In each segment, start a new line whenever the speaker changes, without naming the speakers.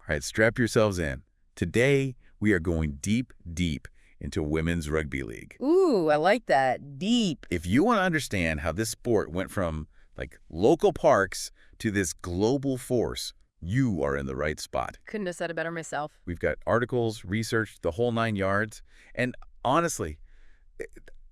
All right, strap yourselves in. Today, we are going deep, deep into women's rugby league.
Ooh, I like that. Deep.
If you want to understand how this sport went from, like, local parks to this global force, you are in the right spot.
Couldn't have said it better myself.
We've got articles, research, the whole 9 yards. And honestly,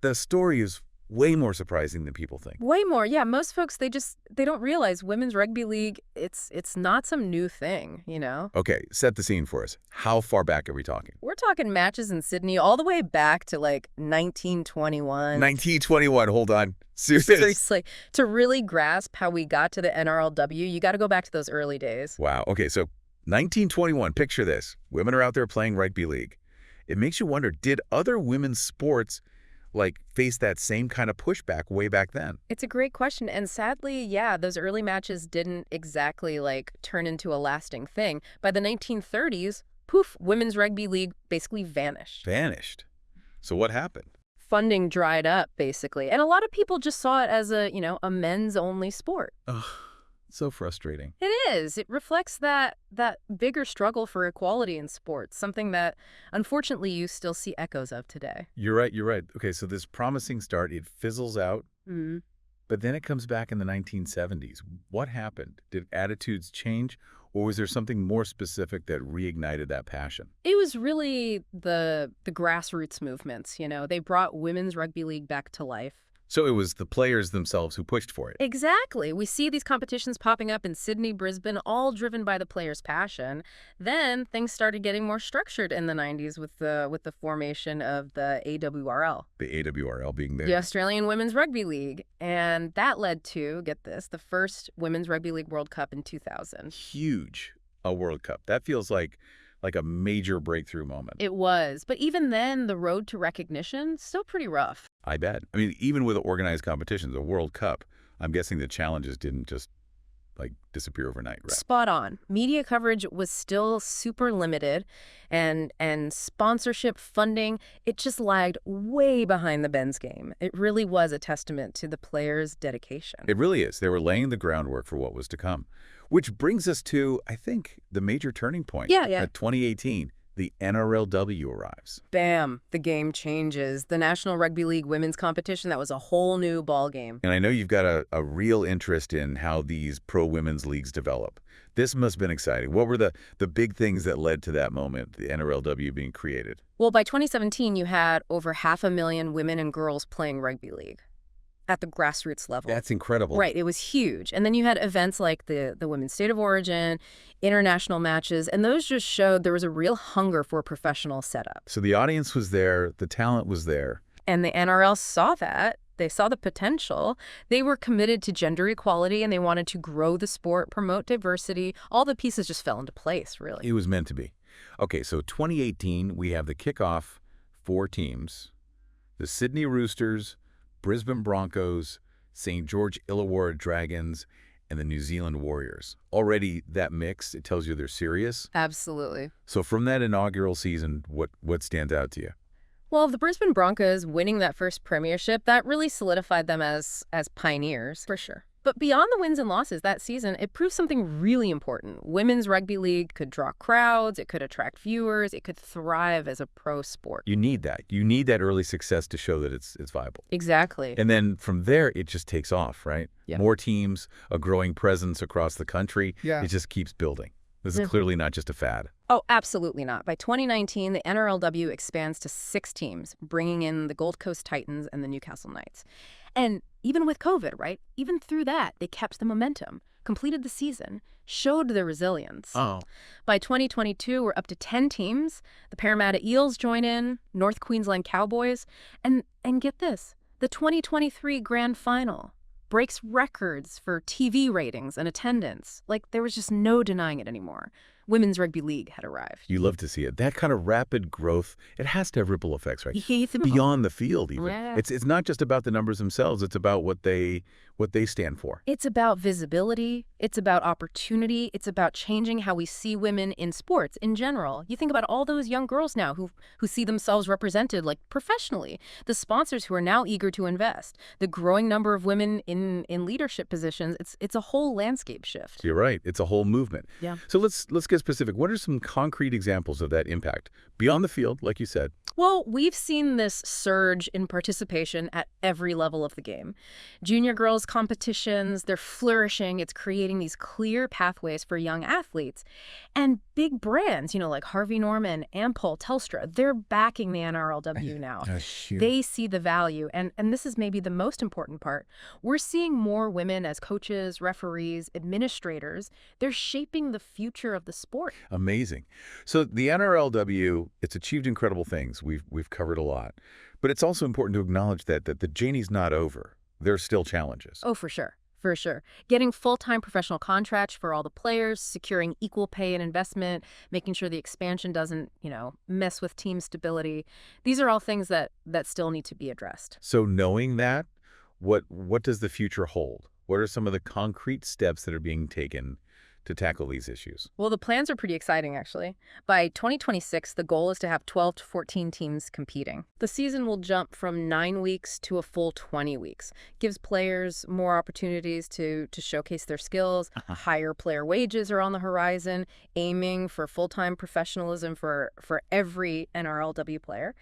the story is way more surprising than people think.
Way more. Yeah, most folks, they don't realize women's rugby league, it's not some new thing, you know?
Okay, set the scene for us. How far back are we talking?
We're talking matches in Sydney all the way back to like 1921.
1921, hold on.
Seriously. To really grasp how we got to the NRLW, you got to go back to those early days.
Wow. Okay, so 1921, picture this. Women are out there playing rugby league. It makes you wonder, did other women's sports face that same kind of pushback way back then?
It's a great question. And sadly, yeah, those early matches didn't exactly turn into a lasting thing. By the 1930s, poof, women's rugby league basically vanished.
Vanished. So what happened?
Funding dried up, basically. And a lot of people just saw it as a men's only sport.
Ugh, so frustrating.
It is. It reflects that bigger struggle for equality in sports, something that unfortunately you still see echoes of today.
You're right. Okay, so this promising start, it fizzles out, but then it comes back in the 1970s. What happened? Did attitudes change, or was there something more specific that reignited that passion?
It was really the grassroots movements, They brought women's rugby league back to life.
So it was the players themselves who pushed for it.
Exactly. We see these competitions popping up in Sydney, Brisbane, all driven by the players' passion. Then things started getting more structured in the 90s with the formation of the AWRL.
The AWRL being
the Australian Women's Rugby League. And that led to, get this, the first Women's Rugby League World Cup in 2000.
Huge. A World Cup. That feels like a major breakthrough moment.
It was. But even then, the road to recognition, still pretty rough.
I bet. I mean, even with organized competitions, a World Cup, I'm guessing the challenges didn't just, disappear overnight, right?
Spot on. Media coverage was still super limited, and sponsorship funding, it just lagged way behind the men's game. It really was a testament to the players' dedication.
It really is. They were laying the groundwork for what was to come. Which brings us to, I think, the major turning point.
Yeah.
At 2018, the NRLW arrives.
Bam, the game changes. The National Rugby League women's competition, that was a whole new ball game.
And I know you've got a real interest in how these pro-women's leagues develop. This must have been exciting. What were the big things that led to that moment, the NRLW being created?
Well, by 2017, you had over 500,000 women and girls playing rugby league at the grassroots level.
That's incredible.
Right. It was huge. And then you had events like the Women's State of Origin, international matches, and those just showed there was a real hunger for a professional setup.
So the audience was there, the talent was there.
And the NRL saw that. They saw the potential. They were committed to gender equality, and they wanted to grow the sport, promote diversity. All the pieces just fell into place, really.
It was meant to be. Okay, so 2018, we have the kickoff 4 teams. The Sydney Roosters, Brisbane Broncos, St. George Illawarra Dragons, and the New Zealand Warriors. Already that mix, it tells you they're serious.
Absolutely.
So from that inaugural season, what stands out to you?
Well, the Brisbane Broncos winning that first premiership, that really solidified them as pioneers, for sure. But beyond the wins and losses that season, it proved something really important. Women's rugby league could draw crowds, it could attract viewers, it could thrive as a pro sport.
You need that. You need that early success to show that it's viable.
Exactly.
And then from there, it just takes off, right?
Yeah.
More teams, a growing presence across the country.
Yeah.
It just keeps building. This is clearly not just a fad.
Oh, absolutely not. By 2019, the NRLW expands to 6 teams, bringing in the Gold Coast Titans and the Newcastle Knights. And even with COVID, right? Even through that, they kept the momentum, completed the season, showed their resilience.
Oh.
By 2022, we're up to 10 teams. The Parramatta Eels join in, North Queensland Cowboys, and get this, the 2023 Grand Final breaks records for TV ratings and attendance. There was just no denying it anymore. Women's Rugby League had arrived.
You love to see it. That kind of rapid growth, it has to have ripple effects, right?
Yeah.
Beyond the field, even.
Yeah.
It's not just about the numbers themselves. It's about what they what they stand for.
It's about visibility, it's about opportunity, it's about changing how we see women in sports in general. You think about all those young girls now who see themselves represented like professionally, the sponsors who are now eager to invest, the growing number of women in leadership positions. It's a whole landscape shift.
You're right. It's a whole movement.
Yeah.
So let's get specific. What are some concrete examples of that impact beyond the field, like you said?
Well, we've seen this surge in participation at every level of the game. Junior girls competitions, they're flourishing. It's creating these clear pathways for young athletes. And big brands, like Harvey Norman, Ampol, Telstra, they're backing the NRLW now. They see the value. And this is maybe the most important part. We're seeing more women as coaches, referees, administrators. They're shaping the future of the sport.
Amazing. So the NRLW, it's achieved incredible things. We've covered a lot. But it's also important to acknowledge that the journey's not over. There are still challenges.
Oh, for sure. For sure. Getting full-time professional contracts for all the players, securing equal pay and investment, making sure the expansion doesn't, mess with team stability. These are all things that still need to be addressed.
So knowing that, what does the future hold? What are some of the concrete steps that are being taken to tackle these issues?
Well, the plans are pretty exciting, actually. By 2026, the goal is to have 12 to 14 teams competing. The season will jump from 9 weeks to a full 20 weeks. Gives players more opportunities to showcase their skills. Higher player wages are on the horizon, aiming for full-time professionalism for every NRLW player.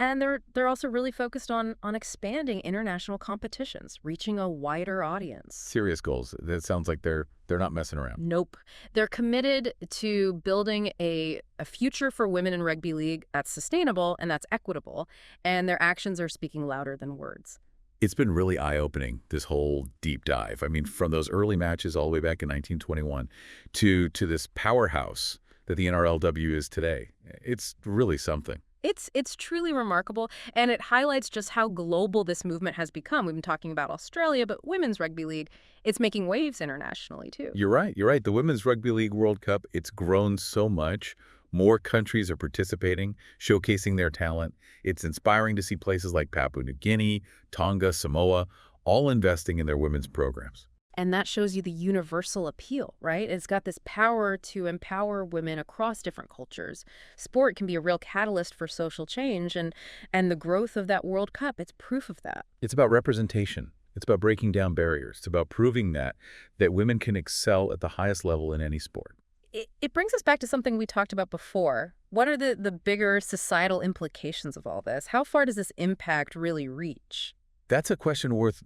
And they're also really focused on expanding international competitions, reaching a wider audience.
Serious goals. That sounds like they're not messing around.
Nope. They're committed to building a future for women in rugby league that's sustainable and that's equitable, and their actions are speaking louder than words.
It's been really eye-opening, this whole deep dive. I mean, from those early matches all the way back in 1921 to this powerhouse that the NRLW is today. It's really something.
It's truly remarkable, and it highlights just how global this movement has become. We've been talking about Australia, but Women's Rugby League, it's making waves internationally, too.
You're right. The Women's Rugby League World Cup, it's grown so much. More countries are participating, showcasing their talent. It's inspiring to see places like Papua New Guinea, Tonga, Samoa, all investing in their women's programs.
And that shows you the universal appeal, right? It's got this power to empower women across different cultures. Sport can be a real catalyst for social change, and the growth of that World Cup, it's proof of that.
It's about representation. It's about breaking down barriers. It's about proving that women can excel at the highest level in any sport.
It brings us back to something we talked about before. What are the bigger societal implications of all this? How far does this impact really reach?
That's a question worth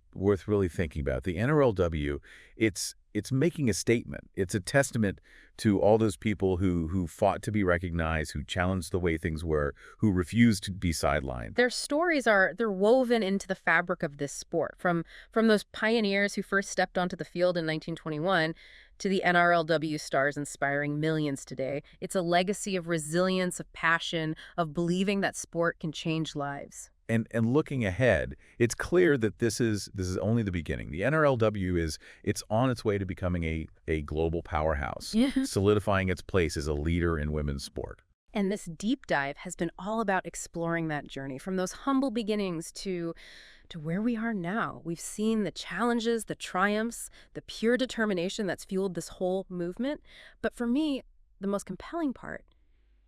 really thinking about. The NRLW, it's making a statement. It's a testament to all those people who fought to be recognized, who challenged the way things were, who refused to be sidelined.
Their stories they're woven into the fabric of this sport. From those pioneers who first stepped onto the field in 1921 to the NRLW stars inspiring millions today. It's a legacy of resilience, of passion, of believing that sport can change lives.
And looking ahead, it's clear that this is only the beginning. The NRLW it's on its way to becoming a global powerhouse, solidifying its place as a leader in women's sport.
And this deep dive has been all about exploring that journey from those humble beginnings to where we are now. We've seen the challenges, the triumphs, the pure determination that's fueled this whole movement. But for me, the most compelling part,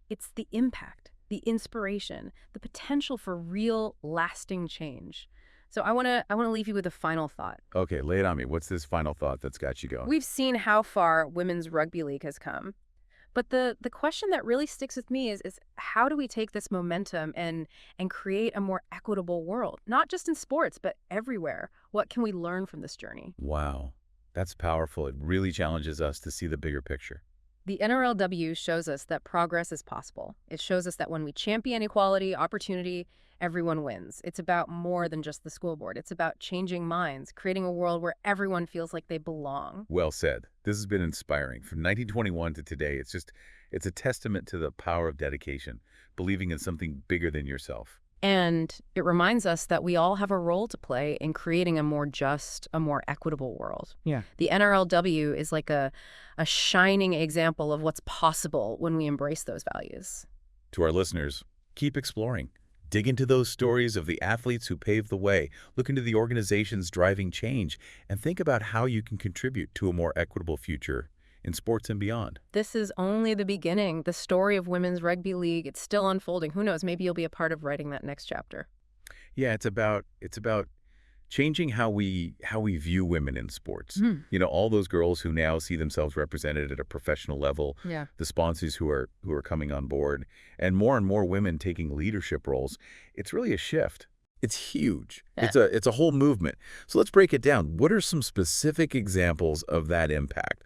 it's the impact, the inspiration, the potential for real, lasting change. So I want to leave you with a final thought.
Okay, lay it on me. What's this final thought that's got you going?
We've seen how far Women's Rugby League has come. But the question that really sticks with me is how do we take this momentum and create a more equitable world? Not just in sports, but everywhere. What can we learn from this journey?
Wow, that's powerful. It really challenges us to see the bigger picture.
The NRLW shows us that progress is possible. It shows us that when we champion equality, opportunity, everyone wins. It's about more than just the school board. It's about changing minds, creating a world where everyone feels like they belong.
Well said. This has been inspiring. From 1921 to today, it's a testament to the power of dedication, believing in something bigger than yourself.
And it reminds us that we all have a role to play in creating a more just, a more equitable world.
Yeah.
The NRLW is like a shining example of what's possible when we embrace those values.
To our listeners, keep exploring. Dig into those stories of the athletes who paved the way, look into the organizations driving change, and think about how you can contribute to a more equitable future in sports and beyond.
This is only the beginning. The story of women's rugby league, it's still unfolding. Who knows? Maybe you'll be a part of writing that next chapter.
Yeah, it's about changing how we view women in sports. All those girls who now see themselves represented at a professional level,
Yeah.
the sponsors who are coming on board, and more women taking leadership roles. It's really a shift. It's huge.
Yeah.
It's a whole movement. So let's break it down. What are some specific examples of that impact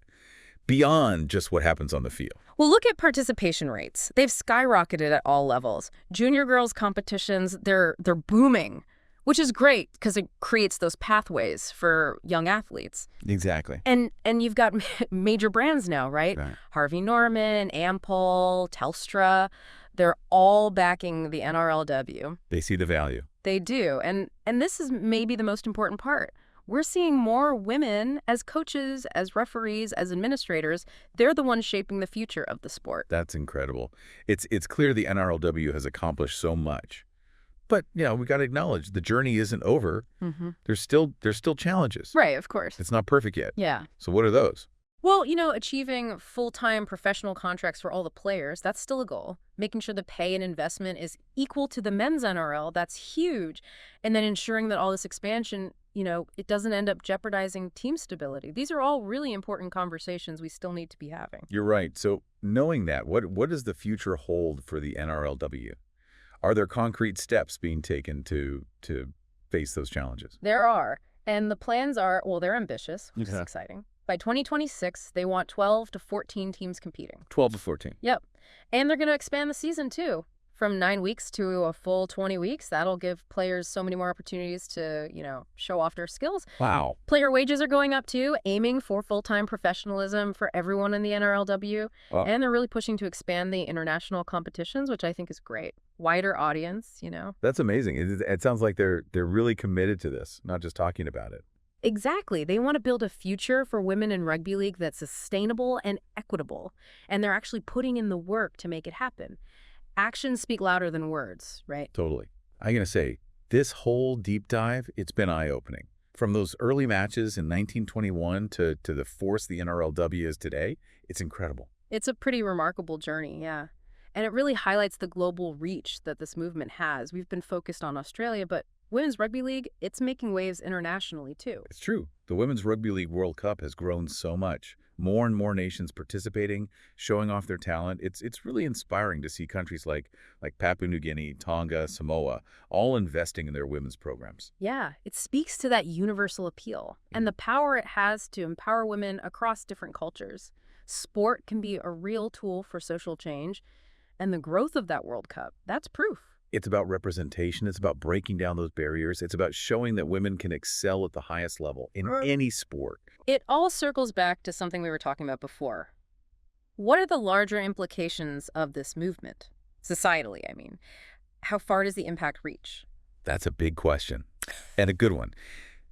beyond just what happens on the field?
Well, look at participation rates. They've skyrocketed at all levels. Junior girls competitions, they're booming, which is great because it creates those pathways for young athletes.
Exactly.
And you've got major brands now, right?
Right.
Harvey Norman, Ampol, Telstra, they're all backing the NRLW.
They see the value.
They do. And this is maybe the most important part. We're seeing more women as coaches, as referees, as administrators. They're the ones shaping the future of the sport.
That's incredible. It's clear the NRLW has accomplished so much. But, we got to acknowledge the journey isn't over. There's still challenges.
Right, of course.
It's not perfect yet.
Yeah.
So what are those?
Well, achieving full-time professional contracts for all the players, that's still a goal. Making sure the pay and investment is equal to the men's NRL, that's huge. And then ensuring that all this expansion, it doesn't end up jeopardizing team stability. These are all really important conversations we still need to be having.
You're right. So knowing that, what does the future hold for the NRLW? Are there concrete steps being taken to face those challenges?
There are. And the plans are, well, they're ambitious, which is exciting. By 2026, they want 12 to 14 teams competing.
12 to 14.
Yep. And they're going to expand the season, too. From 9 weeks to a full 20 weeks. That'll give players so many more opportunities to, show off their skills.
Wow.
Player wages are going up, too, aiming for full-time professionalism for everyone in the NRLW.
Wow.
And they're really pushing to expand the international competitions, which I think is great. Wider audience,
That's amazing. It sounds like they're really committed to this, not just talking about it.
Exactly. They want to build a future for women in rugby league that's sustainable and equitable. And they're actually putting in the work to make it happen. Actions speak louder than words, right?
Totally. I'm going to say, this whole deep dive, it's been eye-opening. From those early matches in 1921 to the force the NRLW is today, it's incredible.
It's a pretty remarkable journey, yeah. And it really highlights the global reach that this movement has. We've been focused on Australia, but Women's Rugby League, it's making waves internationally, too.
It's true. The Women's Rugby League World Cup has grown so much. More and more nations participating, showing off their talent. It's really inspiring to see countries like Papua New Guinea, Tonga, Samoa, all investing in their women's programs.
Yeah, it speaks to that universal appeal and the power it has to empower women across different cultures. Sport can be a real tool for social change, and the growth of that World Cup, that's proof.
It's about representation. It's about breaking down those barriers. It's about showing that women can excel at the highest level in any sport.
It all circles back to something we were talking about before. What are the larger implications of this movement? Societally, I mean. How far does the impact reach?
That's a big question, and a good one.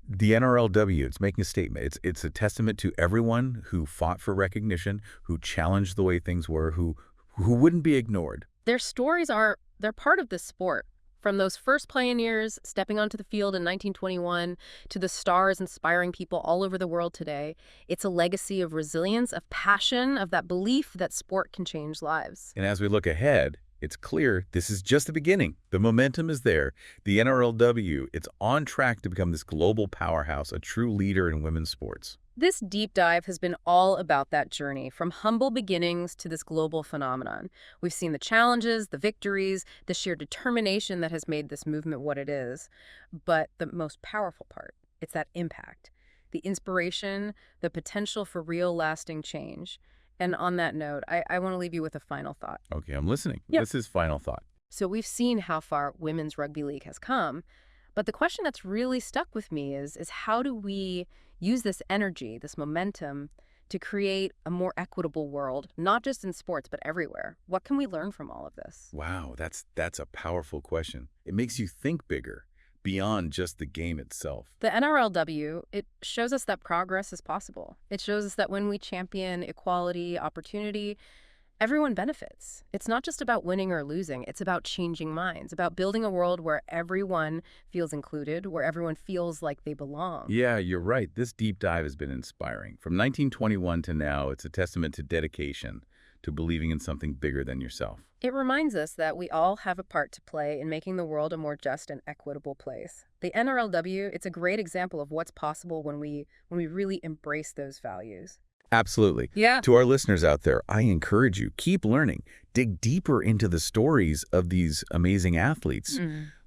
The NRLW, it's making a statement. It's a testament to everyone who fought for recognition, who challenged the way things were, who wouldn't be ignored.
Their stories they're part of this sport. From those first pioneers stepping onto the field in 1921 to the stars inspiring people all over the world today, it's a legacy of resilience, of passion, of that belief that sport can change lives.
And as we look ahead, it's clear this is just the beginning. The momentum is there. The NRLW, it's on track to become this global powerhouse, a true leader in women's sports.
This deep dive has been all about that journey, from humble beginnings to this global phenomenon. We've seen the challenges, the victories, the sheer determination that has made this movement what it is. But the most powerful part, it's that impact, the inspiration, the potential for real lasting change. And on that note, I want to leave you with a final thought.
Okay, I'm listening.
Yep.
This is final thought.
So we've seen how far Women's Rugby League has come, but the question that's really stuck with me is how do we use this energy, this momentum, to create a more equitable world, not just in sports, but everywhere? What can we learn from all of this?
Wow, that's a powerful question. It makes you think bigger, beyond just the game itself.
The NRLW, it shows us that progress is possible. It shows us that when we champion equality, opportunity, Everyone benefits. It's not just about winning or losing. It's about changing minds, about building a world where everyone feels included, where everyone feels like they belong.
Yeah, you're right. This deep dive has been inspiring. From 1921 to now, it's a testament to dedication, to believing in something bigger than yourself.
It reminds us that we all have a part to play in making the world a more just and equitable place. The NRLW, it's a great example of what's possible when we really embrace those values.
Absolutely.
Yeah.
To our listeners out there, I encourage you, keep learning. Dig deeper into the stories of these amazing athletes.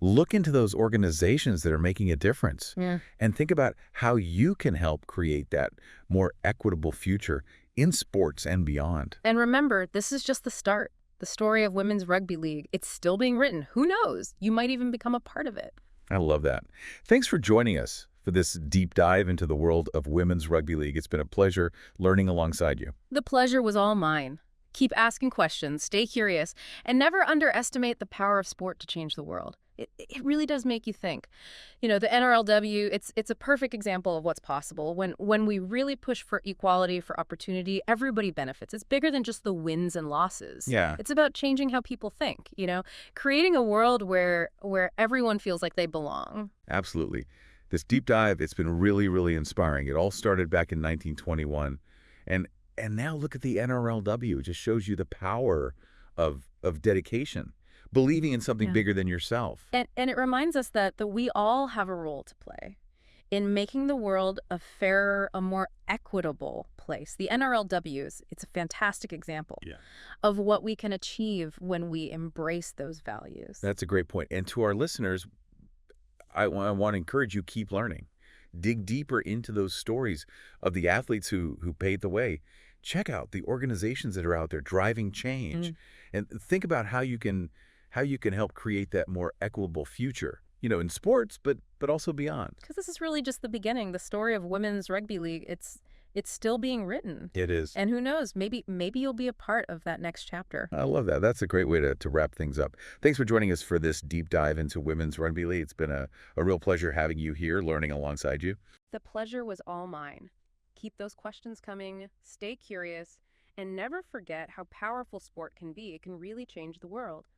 Look into those organizations that are making a difference.
Yeah.
And think about how you can help create that more equitable future in sports and beyond.
And remember, this is just the start. The story of Women's Rugby League, it's still being written. Who knows? You might even become a part of it.
I love that. Thanks for joining us for this deep dive into the world of Women's Rugby League. It's been a pleasure learning alongside you.
The pleasure was all mine. Keep asking questions, stay curious, and never underestimate the power of sport to change the world. It really does make you think. You know, the NRLW, it's a perfect example of what's possible. When we really push for equality, for opportunity, everybody benefits. It's bigger than just the wins and losses.
Yeah.
It's about changing how people think, creating a world where everyone feels like they belong.
Absolutely. This deep dive, it's been really, really inspiring. It all started back in 1921. And now look at the NRLW. It just shows you the power of dedication, believing in something bigger than yourself.
And it reminds us that we all have a role to play in making the world a fairer, a more equitable place. The NRLW, it's a fantastic example of what we can achieve when we embrace those values.
That's a great point. And to our listeners, I want to encourage you, keep learning. Dig deeper into those stories of the athletes who paved the way. Check out the organizations that are out there driving change. And think about how you can help create that more equitable future, in sports, but also beyond.
Because this is really just the beginning. The story of Women's Rugby League, it's still being written.
It is.
And who knows, maybe you'll be a part of that next chapter.
I love that. That's a great way to wrap things up. Thanks for joining us for this deep dive into Women's Rugby League. It's been a real pleasure having you here, learning alongside you.
The pleasure was all mine. Keep those questions coming, stay curious, and never forget how powerful sport can be. It can really change the world.